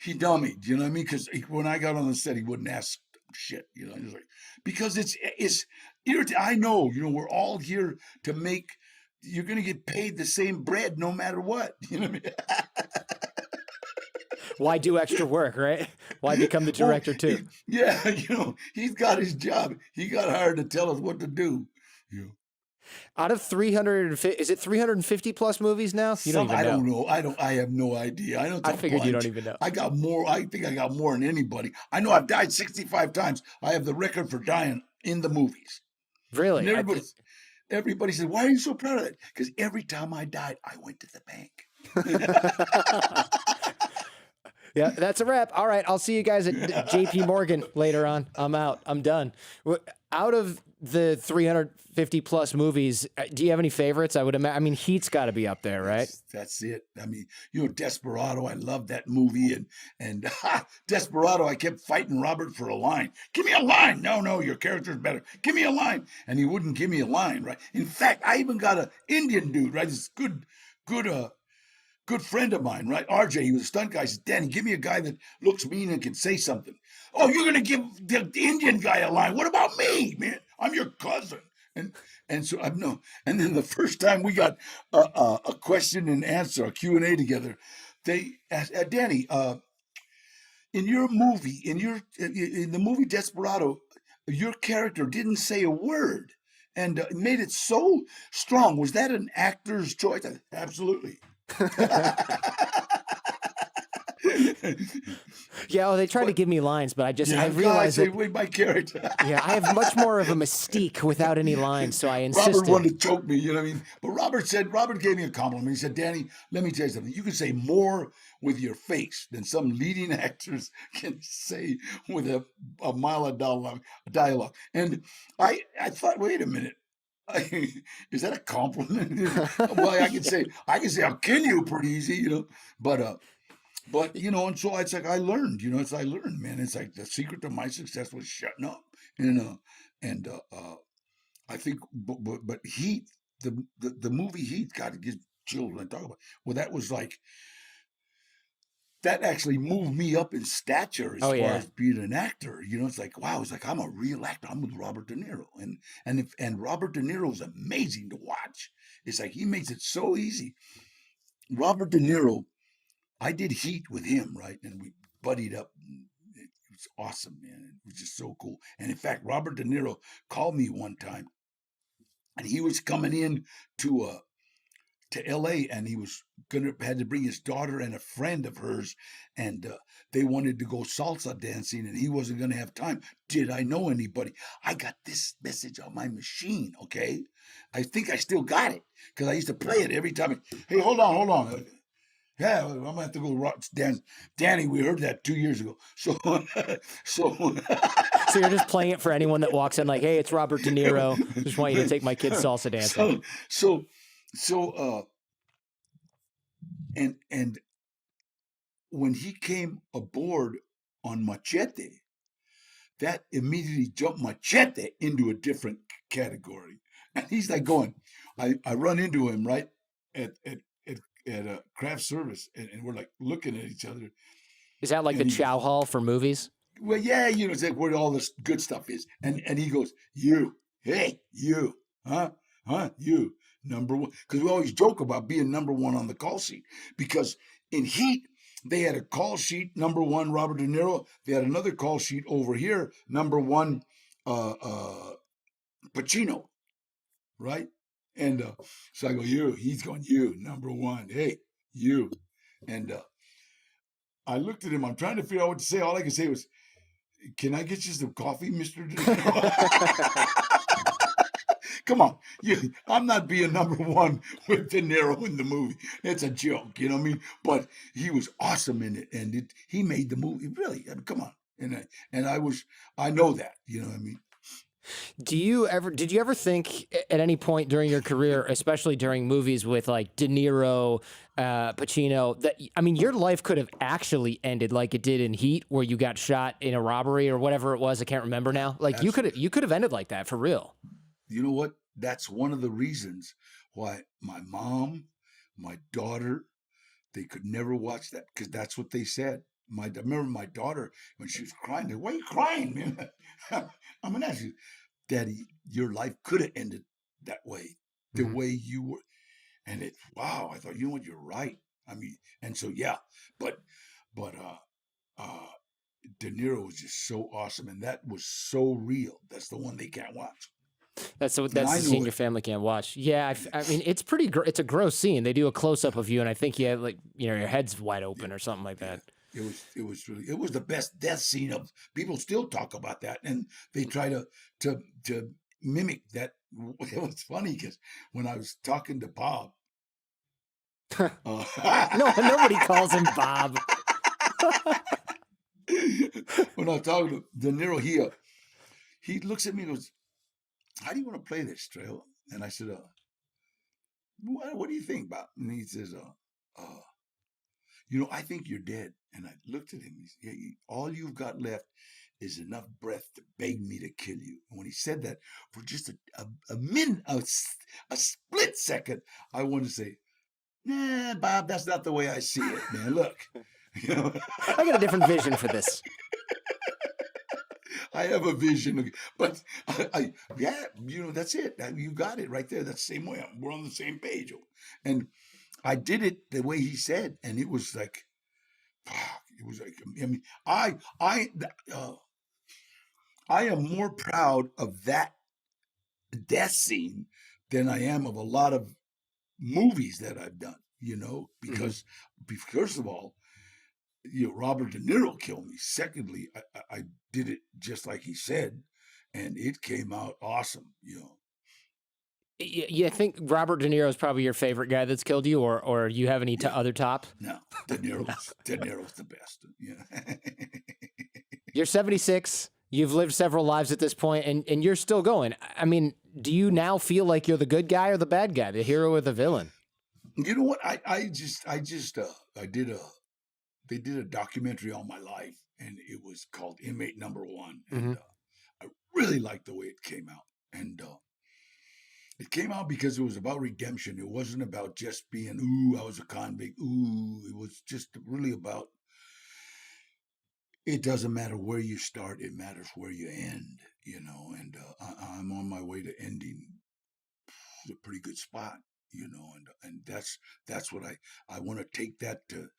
he dummied, you know what I mean? Because when I got on the set, he wouldn't ask shit, He's like, because it's irritating. I know, we're all here to make, you're going to get paid the same bread no matter what. You know what I mean? Why do extra work, right? Why become the Well, director too? yeah, he's got his job. He got hired to tell us what to do. You know, Out of 350, is it 350 plus movies now? You don't some even I know. don't know. I have no idea. I know it's I a figured you don't bunch. even know. I got more. I think I got more than anybody. I know I've died 65 times. I have the record for dying in the movies. And Really? everybody said, "Why are you so proud of that?" Because every time I died, I went to the bank. Yeah, that's a wrap. All right, I'll see you guys at JP Morgan later on. I'm out. I'm done. Out of the 350 plus movies, do you have any favorites? I would imagine. I mean, Heat's got to be up there, right? That's it. I mean, Desperado. I love that movie, and Desperado. I kept fighting Robert for a line. Give me a line. No, your character's better. Give me a line, and he wouldn't give me a line. Right. In fact, I even got an Indian dude. Right. This good friend of mine, right? RJ, he was a stunt guy. He said, Danny, give me a guy that looks mean and can say something. Oh, you're going to give the Indian guy a line. What about me, man? I'm your cousin. And so I know. And then the first time we got a question and answer, a Q&A together, they asked, Danny, in your movie, in the movie Desperado, your character didn't say a word and made it so strong. Was that an actor's choice? Absolutely. Yeah, they tried to give me lines, but I realized say, wait, my character. Yeah, I have much more of a mystique without any lines, so I insisted. Robert wanted to choke me, you know what I mean? But Robert gave me a compliment. He said, Danny, let me tell you something. You can say more with your face than some leading actors can say with a mile of dialogue. And I thought, wait a minute. Is that a compliment? Well, I can say I'll kill you pretty easy, but and so it's like I learned, man. It's like the secret to my success was shutting up, and I think, but Heat, the movie Heat, God, it gives chills when I talk about it. Well, that was like that actually moved me up in stature as far as being an actor. It's like, wow, it's like I'm a real actor. I'm with Robert De Niro, and Robert De Niro is amazing to watch. It's like he makes it so easy. Robert De Niro, I did Heat with him, right, and we buddied up. It was awesome, man. It was just so cool. And in fact, Robert De Niro called me one time, and he was coming in to LA, and he was had to bring his daughter and a friend of hers, and they wanted to go salsa dancing, and he wasn't gonna have time. Did I know anybody? I got this message on my machine. Okay, I think I still got it because I used to play it every time. Hey, hold on. Yeah, I'm gonna have to go dance. Danny, we heard that 2 years ago. So So you're just playing it for anyone that walks in, like, hey, it's Robert De Niro. Just want you to take my kid salsa dancing. And when he came aboard on Machete, that immediately jumped Machete into a different category. And he's like going, I run into him right at a craft service, and we're like looking at each other. Is that like the chow hall for movies? Well, yeah, it's like where all this good stuff is. And he goes, you, you, number one. Because we always joke about being number one on the call sheet. Because in Heat, they had a call sheet, number one, Robert De Niro. They had another call sheet over here, number one, Pacino, right? And so I go, you. He's going, you, number one. Hey, you. And I looked at him. I'm trying to figure out what to say. All I could say was, can I get you some coffee, Mr. De Niro? Come on. I'm not being number one with De Niro in the movie. It's a joke, you know what I mean? But he was awesome in it, and he made the movie. Really, I mean, come on. And I know that, you know what I mean? Did you ever think at any point during your career, especially during movies with like De Niro, Pacino, that, I mean, your life could have actually ended like it did in Heat, where you got shot in a robbery or whatever it was? I can't remember now. Like, you could have ended like that for real. You know what? That's one of the reasons why my mom, my daughter, they could never watch that, because that's what they said. I remember my daughter, when she was crying, why are you crying, man? I'm going to ask you, Daddy, your life could have ended that way, the way you were. And wow, I thought, you know what, you're right. I mean, and so, yeah. But but De Niro was just so awesome, and that was so real. That's the one they can't watch. That's And the I scene know your it. family can't watch. Yeah, I mean, it's pretty. It's a gross scene. They do a close up of you, and I think like your head's wide open Yeah, or something like yeah. that. It was the best death scene of people still talk about that, and they try to mimic that. It was funny because when I was talking to Bob, No, nobody calls him Bob. when I was talking to De Niro, he looks at me and goes, "How do you want to play this, Trejo?" And I said, what do you think, Bob? And he says, I think you're dead. And I looked at him. He said, yeah, all you've got left is enough breath to beg me to kill you. And when he said that, for just a minute, a split second, I wanted to say, nah, Bob, that's not the way I see it, man. Look, I got a different vision for this. I have a vision, but yeah, that's it. You got it right there. That's the same way. We're on the same page. And I did it the way he said, and it was like, fuck. It was like, I mean, I am more proud of that death scene than I am of a lot of movies that I've done. Because first of all, Robert De Niro killed me. Secondly, I did it just like he said, and it came out awesome. You think Robert De Niro is probably your favorite guy that's killed you, or you have any other top? No, De Niro's the best. Yeah. You're 76. You've lived several lives at this point, and you're still going. I mean, do you now feel like you're the good guy or the bad guy, the hero or the villain? You know what? I did they did a documentary on my life, and it was called Inmate Number 1, and I really liked the way it came out, and it came out because it was about redemption. It wasn't about just being, ooh, I was a convict. Ooh, it was just really about, it doesn't matter where you start, it matters where you end, and I'm on my way to ending a pretty good spot, and that's what I want to take that to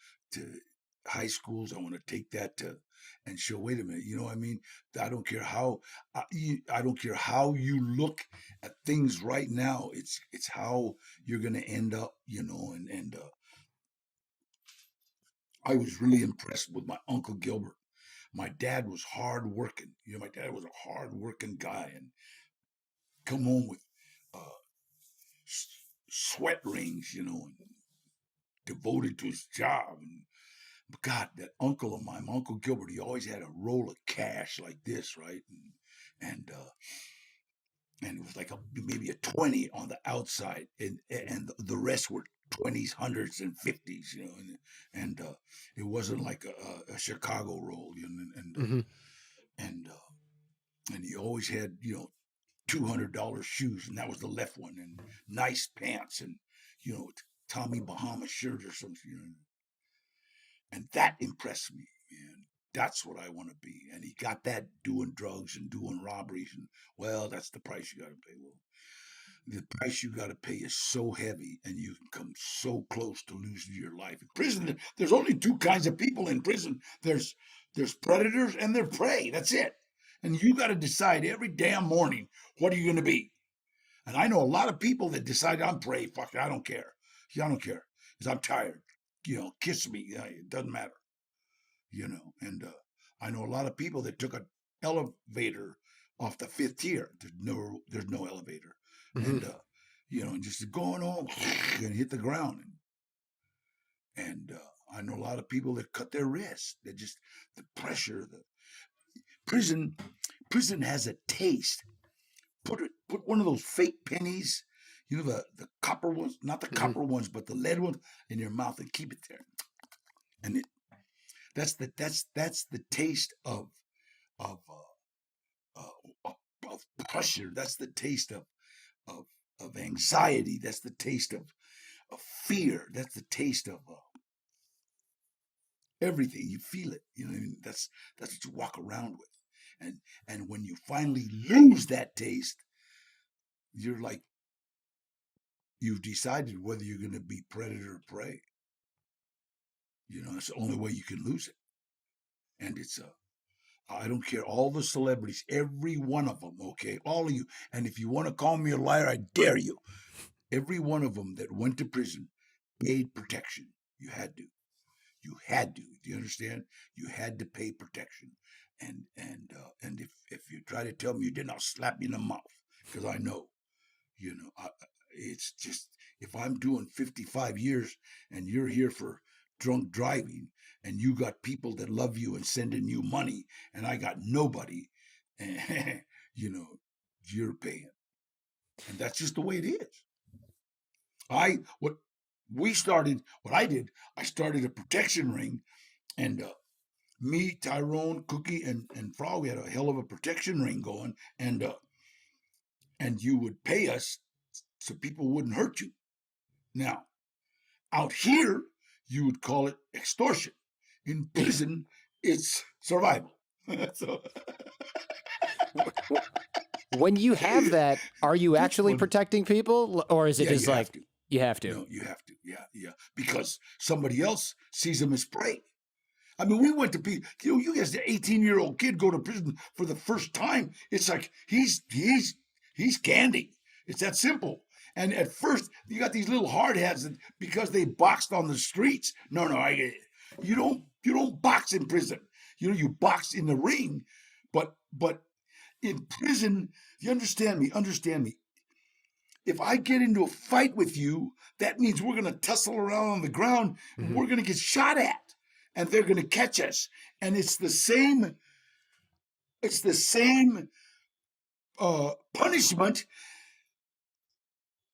high schools. I want to take that to and show. Wait a minute, you know what I mean? I don't care how I don't care how you look at things right now. It's how you're gonna end up, and I was really impressed with my Uncle Gilbert. My dad was hard working. My dad was a hard working guy, and come home with uh, sweat rings, and devoted to his job. And God, that uncle of mine, my Uncle Gilbert, he always had a roll of cash like this, right? And it was like maybe a 20 on the outside, and the rest were 20s, hundreds, and 50s, and it wasn't like a Chicago roll, and he always had $200 shoes, and that was the left one, and nice pants, and Tommy Bahama shirt or something, and that impressed me, and that's what I want to be. And he got that doing drugs and doing robberies, and well, that's the price you got to pay. Well, the price you got to pay is so heavy, and you can come so close to losing your life. In prison, there's only two kinds of people in prison. There's predators and there's prey. That's it. And you got to decide every damn morning, what are you going to be? And I know a lot of people that decide, I'm prey. Fuck it, I don't care. I don't care because I'm tired. Kiss me. It doesn't matter. And I know a lot of people that took an elevator off the fifth tier. There's no elevator, and and just going home and hit the ground, and I know a lot of people that cut their wrists. That just the pressure, the prison. Prison has a taste. Put one of those fake pennies, the copper ones, not the copper ones, but the lead ones, in your mouth and keep it there, and that's the taste of of pressure. That's the taste of of anxiety. That's the taste of fear. That's the taste of everything. You feel it. What I mean? That's what you walk around with. And when you finally lose that taste, you're like, you've decided whether you're going to be predator or prey. It's the only way you can lose it. And I don't care. All the celebrities, every one of them, okay? All of you. And if you want to call me a liar, I dare you. Every one of them that went to prison paid protection. You had to. You had to. Do you understand? You had to pay protection. And if you try to tell me you didn't, I'll slap you in the mouth. Because I know. It's just, if I'm doing 55 years and you're here for drunk driving and you got people that love you and sending you money and I got nobody, you're paying. And that's just the way it is. I started a protection ring, and me, Tyrone, Cookie, and Frog, we had a hell of a protection ring going, and you would pay us so people wouldn't hurt you. Now, out here, you would call it extortion. In prison, it's survival. So, when you have that, are you actually funny. protecting people, or is it just you like have to. you have to? No, you have to. Yeah. Because somebody else sees them as prey. I mean, we went to be, you guys, the 18-year-old kid go to prison for the first time. It's like he's candy. It's that simple. And at first, you got these little hard hats that, because they boxed on the streets. No, you don't box in prison. You box in the ring, but in prison, you understand me. If I get into a fight with you, that means we're going to tussle around on the ground and we're going to get shot at, and they're going to catch us. And it's the same punishment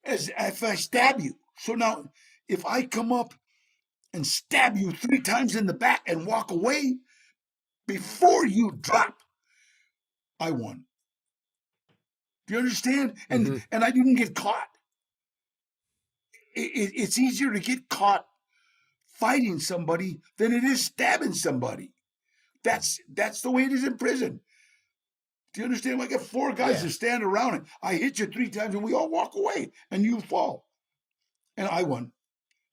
as if I stab you. So now, if I come up and stab you 3 times in the back and walk away before you drop, I won. Do you understand? And I didn't get caught. It's easier to get caught fighting somebody than it is stabbing somebody. That's the way it is in prison. Do you understand? I got 4 guys that stand around and I hit you 3 times and we all walk away and you fall. And I won.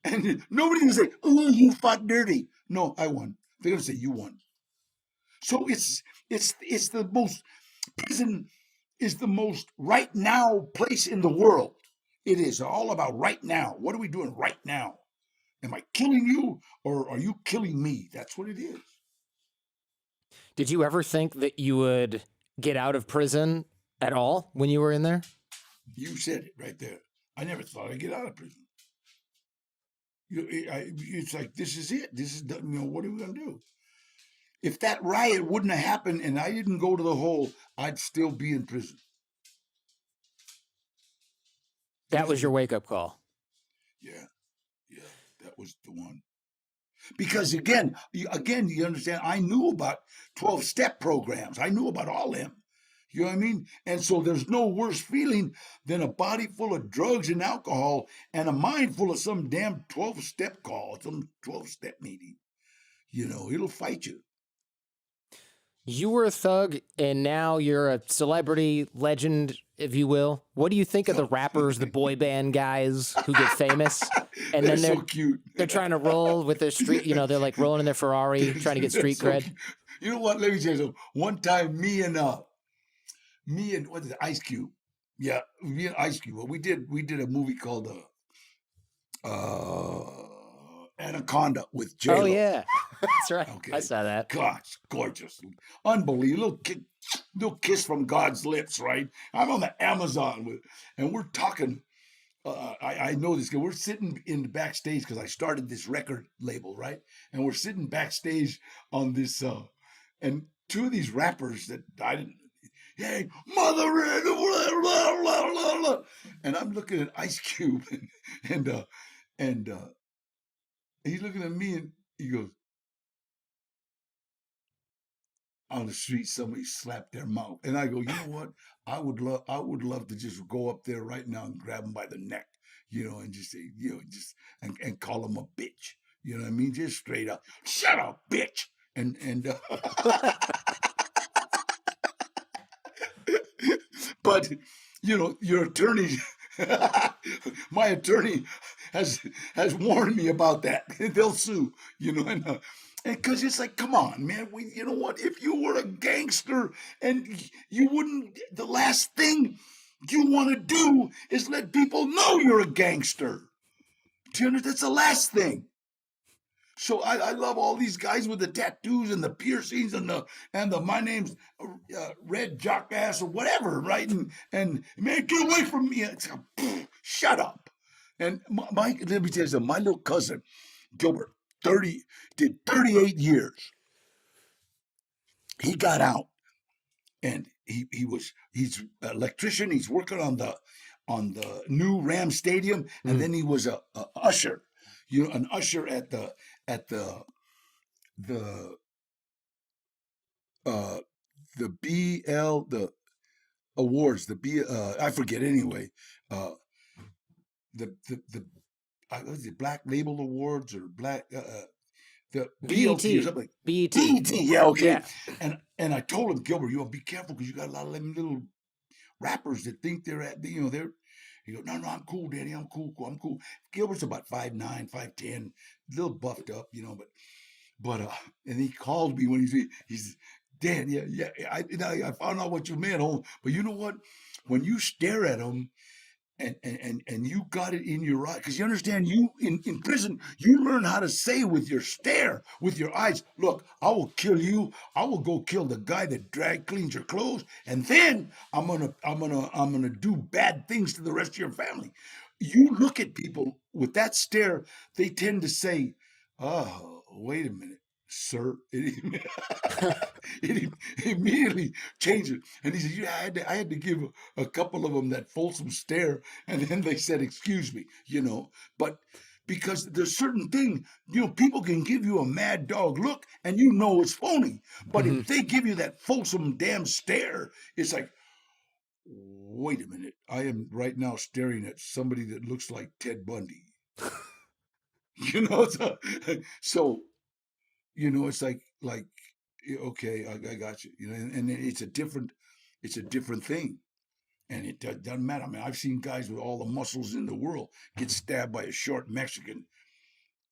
And nobody can say, "Oh, you fought dirty." No, I won. They're gonna say you won. So it's the most, prison is the most right now place in the world. It is all about right now. What are we doing right now? Am I killing you or are you killing me? That's what it is. Did you ever think that you would get out of prison at all when you were in there? You said it right there. I never thought I'd get out of prison. It's like, this is it. This is, what are we going to do? If that riot wouldn't have happened and I didn't go to the hole, I'd still be in prison. That was your wake-up call. Yeah, that was the one. Because again, you understand, I knew about 12-step programs. I knew about all them. You know what I mean? And so there's no worse feeling than a body full of drugs and alcohol and a mind full of some damn 12-step call, some 12-step meeting. It'll fight you. You were a thug, and now you're a celebrity legend, if you will. What do you think of the rappers, the boy band guys who get famous? And they're then they're so cute. They're trying to roll with their street, they're like rolling in their Ferrari, trying to get street so cred. Cute. You know what? Let me tell you something. One time, me and what is it, Ice Cube? Yeah, me and Ice Cube. Well, we did a movie called Anaconda with J-Lo. Oh yeah, that's right. Okay. I saw that. Gosh, gorgeous, unbelievable. Little kiss from God's lips, right? I'm on the Amazon and we're talking. I know this guy. We're sitting in the backstage because I started this record label, right? And we're sitting backstage on this, and 2 of these rappers that I didn't. Hey, mother, and I'm looking at Ice Cube, and he's looking at me, and he goes, on the street, somebody slapped their mouth, and I go, you know what? I would love to just go up there right now and grab him by the neck, and just say, and call him a bitch. You know what I mean? Just straight up, shut up, bitch, and. But, your attorney, my attorney has warned me about that. They'll sue, and because it's like, come on, man. You know what? If you were a gangster and you wouldn't, the last thing you want to do is let people know you're a gangster. Do you understand? That's the last thing. So I love all these guys with the tattoos and the piercings and the my name's Red Jockass or whatever, right? And man, get away from me! Shut up. And let me tell you something. My little cousin Gilbert, 38 years. He got out, and he's an electrician. He's working on the new Ram Stadium, and then he was a usher, an usher at the the the awards, I forget anyway, the was it Black Label Awards or Black the BLT or something. BET. Yeah, okay. Yeah. And I told him, Gilbert, be careful because you got a lot of them little rappers that think they're they're. He goes, no, I'm cool, Daddy. I'm cool. I'm cool. Gilbert's about 5'9", 5'10", a little buffed up, but and he called me when he's Dad, yeah. I found out what you meant, home. But you know what? When you stare at him and you got it in your eye, because you understand, you in prison, you learn how to say with your stare, with your eyes, look, I will kill you. I will go kill the guy that drag cleans your clothes, and then I'm gonna do bad things to the rest of your family. You look at people with that stare, they tend to say, oh, wait a minute, sir. It immediately changes. And he said, yeah, I had to give a couple of them that fulsome stare. And then they said, excuse me, but because there's certain thing, people can give you a mad dog look and it's phony. But if they give you that fulsome damn stare, it's like, wait a minute. I am right now staring at somebody that looks like Ted Bundy. So it's like, okay, I got you, and it's a different thing, and it doesn't matter. I mean, I've seen guys with all the muscles in the world get stabbed by a short Mexican,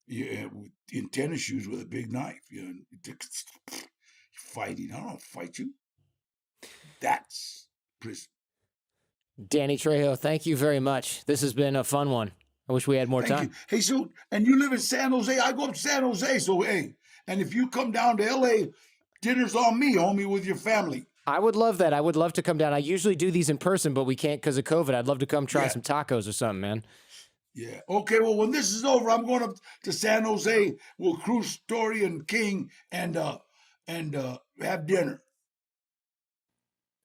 in tennis shoes with a big knife, fighting. I don't fight you. That's prison. Danny Trejo, thank you very much. This has been a fun one. I wish we had more time. You. Hey, so, and you live in San Jose. I go up to San Jose, so hey. And if you come down to L.A., dinner's on me, homie, with your family. I would love that. I would love to come down. I usually do these in person, but we can't because of COVID. I'd love to come try some tacos or something, man. Yeah. Okay, well, when this is over, I'm going up to San Jose. We'll cruise Story and King and have dinner.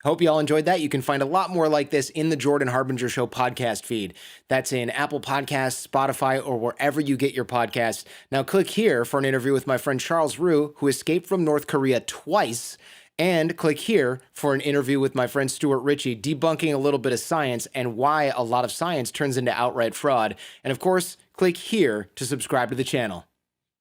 Hope you all enjoyed that. You can find a lot more like this in the Jordan Harbinger Show podcast feed. That's in Apple Podcasts, Spotify, or wherever you get your podcasts. Now click here for an interview with my friend Charles Rue, who escaped from North Korea twice. And click here for an interview with my friend Stuart Ritchie, debunking a little bit of science and why a lot of science turns into outright fraud. And of course, click here to subscribe to the channel.